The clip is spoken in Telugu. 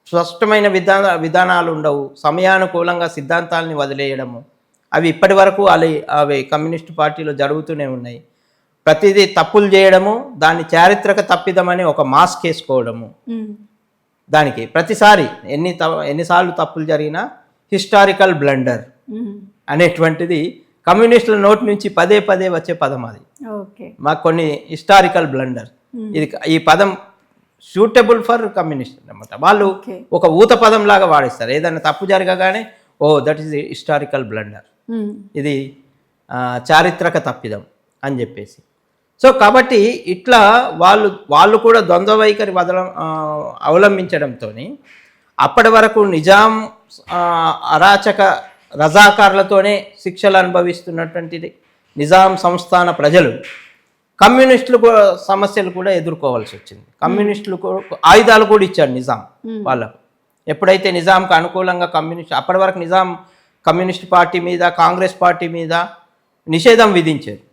స్పష్టమైన విధానాలు ఉండవు, సమయానుకూలంగా సిద్ధాంతాలని వదిలేయడము, అవి ఇప్పటి వరకు అవి కమ్యూనిస్ట్ పార్టీలో జరుగుతూనే ఉన్నాయి. ప్రతిదీ తప్పులు చేయడము, దాన్ని చారిత్రక తప్పిదమని ఒక మాస్క్ వేసుకోవడము. దానికి ప్రతిసారి ఎన్నిసార్లు తప్పులు జరిగినా హిస్టారికల్ బ్లండర్ అనేటువంటిది కమ్యూనిస్టుల నోటి నుంచి పదే పదే వచ్చే పదం. అది మాకు కొన్ని హిస్టారికల్ బ్లండర్, ఈ పదం సూటబుల్ ఫర్ కమ్యూనిస్ట్ అనమాట. వాళ్ళు ఒక ఊత పదం లాగా వాడిస్తారు. ఏదైనా తప్పు జరగగానే దట్ ఈస్ హిస్టారికల్ బ్లండర్, ఇది చారిత్రక తప్పిదం అని చెప్పేసి. సో కాబట్టి ఇట్లా వాళ్ళు కూడా ద్వంద్వ వైఖరి అవలంబించడంతో అప్పటి వరకు నిజాం అరాచక రజాకారులతోనే శిక్షలు అనుభవిస్తున్నటువంటిది నిజాం సంస్థాన ప్రజలు కమ్యూనిస్టులు సమస్యలు కూడా ఎదుర్కోవాల్సి వచ్చింది. కమ్యూనిస్టులు ఆయుధాలు కూడా ఇచ్చాడు నిజాం వాళ్ళకు. ఎప్పుడైతే నిజాంకు అనుకూలంగా అప్పటి వరకు నిజాం కమ్యూనిస్ట్ పార్టీ మీద, కాంగ్రెస్ పార్టీ మీద నిషేధం విధించారు.